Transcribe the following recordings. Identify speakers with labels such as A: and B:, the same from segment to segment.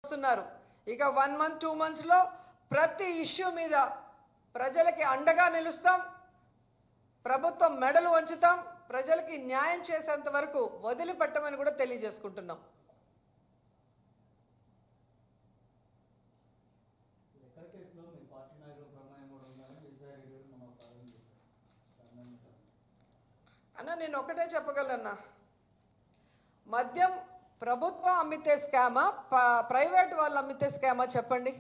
A: వస్తున్నారు. ఇక 1 month 2 months లో ప్రతి ఇష్యూ మీద ప్రజలకి అండగా నిలుస్తాం, ప్రభుత్వం మెడలు వంచుతాం, ప్రజలకి న్యాయం చేసేంత వరకు వదిలిపెట్టమని కూడా తెలియజేసుకుంటున్నాం. అన్న నేను ఒకటే చెప్పగలన్నా, మద్యం ప్రభుత్వం అమ్మితే స్కామా, ప్రైవేట్ వాళ్ళు అమ్మితే స్కామా చెప్పండి.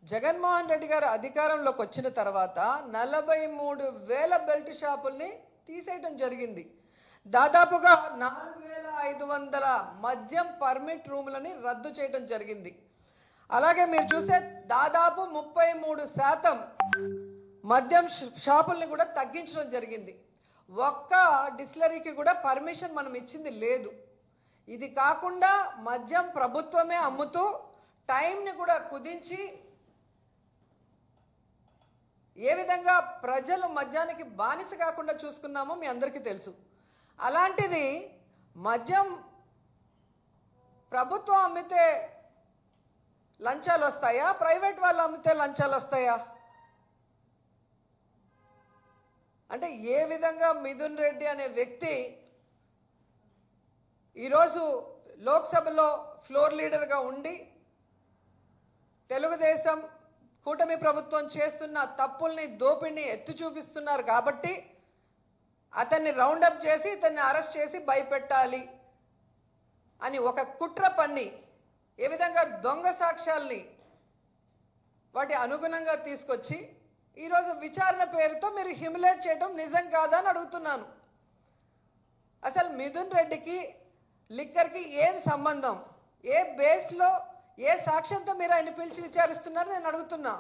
A: జగన్మోహన్ రెడ్డి గారు అధికారంలోకి వచ్చిన తర్వాత 43,000 బెల్ట్ షాపుల్ని తీసేయడం జరిగింది. దాదాపుగా 4,500 మద్యం పర్మిట్ రూములని రద్దు చేయడం జరిగింది. అలాగే మీరు చూస్తే దాదాపు 33% మద్యం షాపుల్ని కూడా తగ్గించడం జరిగింది. ఒక్క డిస్టిలరీకి కూడా పర్మిషన్ మనం ఇచ్చింది లేదు. ఇది కాకుండా మద్యం ప్రభుత్వమే అమ్ముతూ టైంని కూడా కుదించి ఏ విధంగా ప్రజలు మద్యానికి బానిస కాకుండా చూసుకున్నామో మీ అందరికీ తెలుసు. అలాంటిది మద్యం ప్రభుత్వం అమ్మితే లంచాలు వస్తాయా, ప్రైవేట్ వాళ్ళు అమ్మితే లంచాలు వస్తాయా? అంటే ఏ విధంగా మిథున్ రెడ్డి అనే వ్యక్తి ఈరోజు లోక్సభలో ఫ్లోర్ లీడర్గా ఉండి తెలుగుదేశం కూటమి ప్రభుత్వం చేస్తున్న తప్పుల్ని, దోపిడిని ఎత్తి చూపిస్తున్నారు కాబట్టి అతన్ని రౌండప్ చేసి ఇతన్ని అరెస్ట్ చేసి భయపెట్టాలి అని ఒక కుట్ర పన్ని ఏ విధంగా దొంగ సాక్ష్యాల్ని వాటి అనుగుణంగా తీసుకొచ్చి ఈరోజు విచారణ పేరుతో మీరు హ్యూమిలేట్ చేయడం నిజం కాదా అని అడుగుతున్నాను. అసలు మిథున్ రెడ్డికి లిక్కర్కి ఏం సంబంధం? ఏ బేస్లో, ఏ సాక్ష్యంతో మీరు ఆయన పిలిచి విచారిస్తున్నారు నేను అడుగుతున్నా.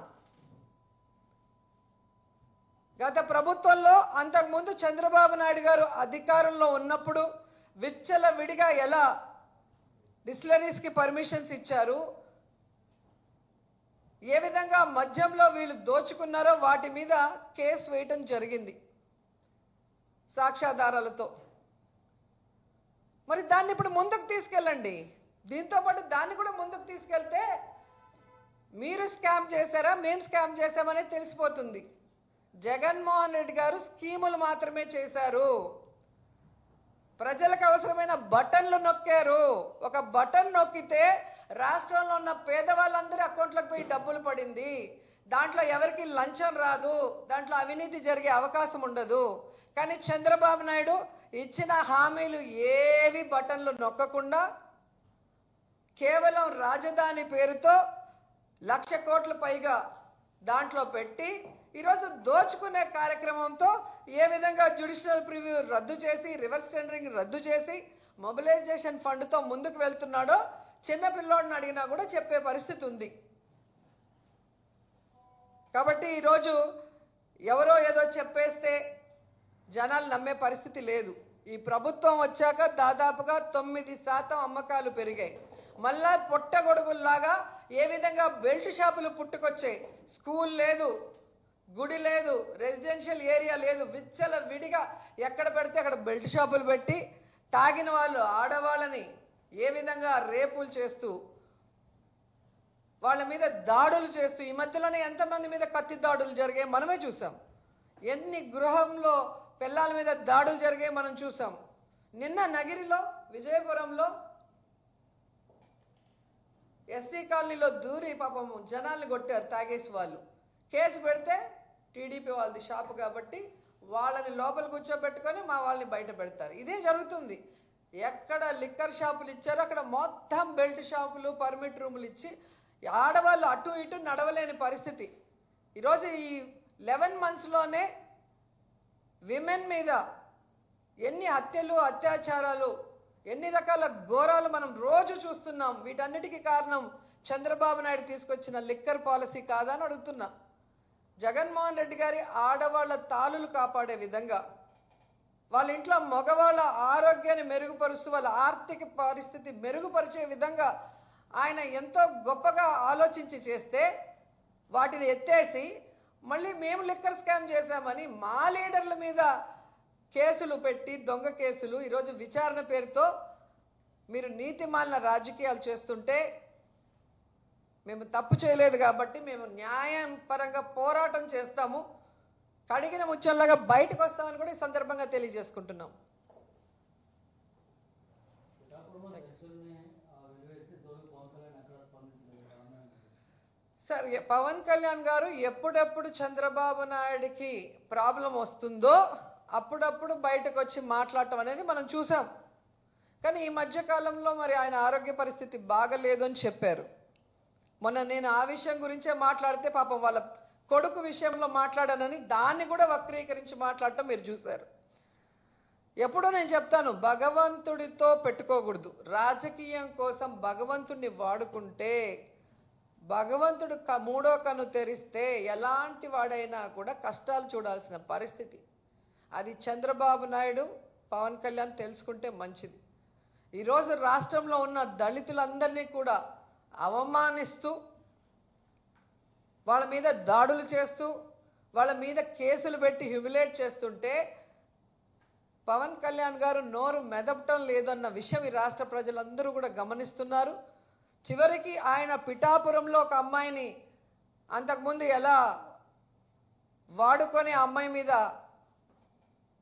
A: గత ప్రభుత్వంలో అంతకుముందు చంద్రబాబు నాయుడు గారు అధికారంలో ఉన్నప్పుడు విచ్చలవిడిగా ఎలా డిస్టిలరీస్కి పర్మిషన్స్ ఇచ్చారు, ఏ విధంగా మద్యంలో వీళ్ళు దోచుకున్నారో వాటి మీద కేసు వేయటం జరిగింది సాక్ష్యాధారాలతో. మరి దాన్ని ఇప్పుడు ముందుకు తీసుకెళ్ళండి. దీంతో పాటు దాన్ని కూడా ముందుకు తీసుకెళ్తే మీరు స్కామ్ చేశారా, మేము స్కామ్ చేశామనేది తెలిసిపోతుంది. జగన్మోహన్ రెడ్డి గారు స్కీములు మాత్రమే చేశారు, ప్రజలకు అవసరమైన బటన్లు నొక్కారు. ఒక బటన్ నొక్కితే రాష్ట్రంలో ఉన్న పేదవాళ్ళందరి అకౌంట్లకు పోయి డబ్బులు పడింది. దాంట్లో ఎవరికి లంచం రాదు, దాంట్లో అవినీతి జరిగే అవకాశం ఉండదు. కానీ చంద్రబాబు నాయుడు ఇచ్చిన హామీలు ఏవి బటన్లు నొక్కకుండా కేవలం రాజధాని పేరుతో 1,00,000 కోట్ల పైగా దాంట్లో పెట్టి ఈరోజు దోచుకునే కార్యక్రమంతో ఏ విధంగా జ్యుడిషియల్ ప్రివ్యూ రద్దు చేసి, రివర్స్ టెండరింగ్ రద్దు చేసి, మొబిలైజేషన్ ఫండ్తో ముందుకు వెళ్తున్నాడో చిన్నపిల్లోడిని అడిగినా కూడా చెప్పే పరిస్థితి ఉంది. కాబట్టి ఈరోజు ఎవరో ఏదో చెప్పేస్తే జనాలు నమ్మే పరిస్థితి లేదు. ఈ ప్రభుత్వం వచ్చాక దాదాపుగా 9% అమ్మకాలు పెరిగాయి. మళ్ళా పొట్టగొడుగుల్లాగా ఏ విధంగా బెల్ట్ షాపులు పుట్టుకొచ్చాయి. స్కూల్ లేదు, గుడి లేదు, రెసిడెన్షియల్ ఏరియా లేదు, విచ్చల విడిగా ఎక్కడ పెడితే అక్కడ బెల్ట్ షాపులు పెట్టి తాగిన వాళ్ళు ఆడవాళ్ళని ఏ విధంగా రేపులు చేస్తూ, వాళ్ళ మీద దాడులు చేస్తూ, ఈ మధ్యలోనే ఎంతమంది మీద కత్తి దాడులు జరిగాయి మనమే చూసాం. ఎన్ని గృహంలో పిల్లల మీద దాడులు జరిగాయి మనం చూసాం. నిన్న నగిరిలో, విజయపురంలో ఎస్సీ కాలనీలో దూరి పాపము జనాల్ని కొట్టారు తాగేసి వాళ్ళు. కేసు పెడితే టీడీపీ వాళ్ళది షాపు కాబట్టి వాళ్ళని లోపల కూర్చోబెట్టుకొని మా వాళ్ళని బయట పెడతారు. ఇదే జరుగుతుంది. ఎక్కడ లిక్కర్ షాపులు ఇచ్చారో అక్కడ మొత్తం బెల్ట్ షాపులు, పర్మిట్ రూములు ఇచ్చి ఆడవాళ్ళు అటు ఇటు నడవలేని పరిస్థితి. ఈరోజు ఈ 11 monthsలోనే విమెన్ మీద ఎన్ని హత్యలు, అత్యాచారాలు, ఎన్ని రకాల ఘోరాలు మనం రోజు చూస్తున్నాం. వీటన్నిటికీ కారణం చంద్రబాబు నాయుడు తీసుకొచ్చిన లిక్కర్ పాలసీ కాదా అని అడుగుతున్నా. జగన్మోహన్ రెడ్డి గారి ఆడవాళ్ల తాళులు కాపాడే విధంగా, వాళ్ళ ఇంట్లో మగవాళ్ళ ఆరోగ్యాన్ని మెరుగుపరుస్తూ వాళ్ళ ఆర్థిక పరిస్థితి మెరుగుపరిచే విధంగా ఆయన ఎంతో గొప్పగా ఆలోచించి చేస్తే వాటిని ఎత్తేసి మళ్ళీ మేము లిక్కర్ స్కామ్ చేశామని మా లీడర్ల మీద కేసులు పెట్టి, దొంగ కేసులు ఈరోజు విచారణ పేరుతో మీరు నీతిమాలిన రాజకీయాలు చేస్తుంటే మేము తప్పు చేయలేదు కాబట్టి మేము న్యాయం పరంగా పోరాటం చేస్తాము, కడిగిన ముచ్చల్లాగా బయటకు వస్తామని కూడా ఈ సందర్భంగా తెలియజేసుకుంటున్నాం. సార్, పవన్ కళ్యాణ్ గారు ఎప్పుడెప్పుడు చంద్రబాబు నాయుడికి ప్రాబ్లం వస్తుందో అప్పుడప్పుడు బయటకు వచ్చి మాట్లాడటం అనేది మనం చూసాం. కానీ ఈ మధ్యకాలంలో మరి ఆయన ఆరోగ్య పరిస్థితి బాగలేదు అని చెప్పారు. మొన్న నేను ఆ విషయం గురించే మాట్లాడితే పాపం వాళ్ళ కొడుకు విషయంలో మాట్లాడానని దాన్ని కూడా వక్రీకరించి మాట్లాడటం మీరు చూశారు. ఎప్పుడూ నేను చెప్తాను, భగవంతుడితో పెట్టుకోకూడదు. రాజకీయం కోసం భగవంతుడిని వాడుకుంటే భగవంతుడు మూడో కన్ను తెరిస్తే ఎలాంటి వాడైనా కూడా కష్టాలు చూడాల్సిన పరిస్థితి. అది చంద్రబాబు నాయుడు, పవన్ కళ్యాణ్ తెలుసుకుంటే మంచిది. ఈరోజు రాష్ట్రంలో ఉన్న దళితులందరినీ కూడా అవమానిస్తూ, వాళ్ళ మీద దాడులు చేస్తూ, వాళ్ళ మీద కేసులు పెట్టి హ్యూమిలేట్ చేస్తుంటే పవన్ కళ్యాణ్ గారు నోరు మెదపటం లేదన్న విషయం ఈ రాష్ట్ర ప్రజలందరూ కూడా గమనిస్తున్నారు. చివరికి ఆయన పిఠాపురంలో ఒక అమ్మాయిని అంతకుముందు ఎలా వాడుకొని ఆ అమ్మాయి మీద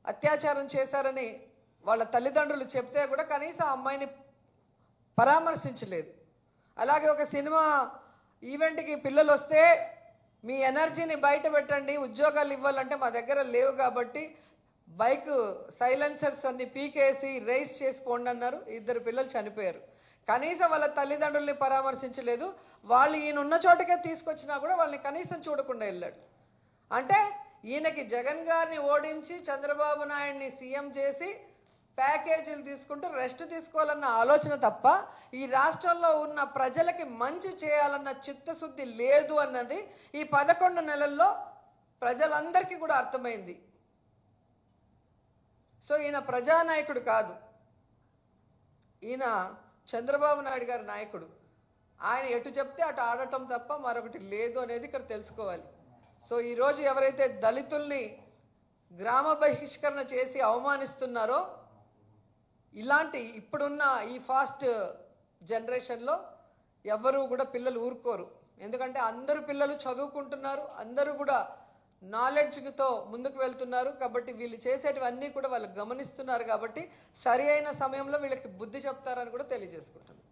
A: అత్యాచారం చేశారని వాళ్ళ తల్లిదండ్రులు చెప్తే కూడా కనీసం ఆ అమ్మాయిని పరామర్శించలేదు. అలాగే ఒక సినిమా ఈవెంట్కి పిల్లలు వస్తే మీ ఎనర్జీని బయట పెట్టండి, ఉద్యోగాలు ఇవ్వాలంటే మా దగ్గర లేవు కాబట్టి బైక్ సైలెన్సర్స్ అన్ని పీకేసి రేస్ చేసి పోండి అన్నారు. 2 పిల్లలు చనిపోయారు. కనీసం వాళ్ళ తల్లిదండ్రుల్ని పరామర్శించలేదు. వాళ్ళు ఈయన ఉన్న చోటకే తీసుకొచ్చినా కూడా వాళ్ళని కనీసం చూడకుండా వెళ్ళాడు. అంటే ఈయనకి జగన్ గారిని ఓడించి చంద్రబాబు నాయుడిని సీఎం చేసి ప్యాకేజీలు తీసుకుంటూ రెస్ట్ తీసుకోవాలన్న ఆలోచన తప్ప ఈ రాష్ట్రంలో ఉన్న ప్రజలకి మంచి చేయాలన్న చిత్తశుద్ధి లేదు అన్నది ఈ 11 నెలల్లో ప్రజలందరికీ కూడా అర్థమైంది. సో ఈయన ప్రజానాయకుడు కాదు, ఈయన చంద్రబాబు నాయుడు గారి నాయకుడు. ఆయన ఎటు చెప్తే అటు ఆడటం తప్ప మరొకటి లేదు అనేది ఇక్కడ తెలుసుకోవాలి. సో ఈరోజు ఎవరైతే దళితుల్ని గ్రామ బహిష్కరణ చేసి అవమానిస్తున్నారో, ఇలాంటి ఇప్పుడున్న ఈ ఫాస్ట్ జనరేషన్లో ఎవరు కూడా పిల్లలు ఊరుకోరు. ఎందుకంటే అందరూ పిల్లలు చదువుకుంటున్నారు, అందరూ కూడా నాలెడ్జ్తో ముందుకు వెళ్తున్నారు. కాబట్టి వీళ్ళు చేసేటివన్నీ కూడా వాళ్ళు గమనిస్తున్నారు. కాబట్టి సరి అయిన సమయంలో వీళ్ళకి బుద్ధి చెప్తారని కూడా తెలియజేసుకుంటున్నారు.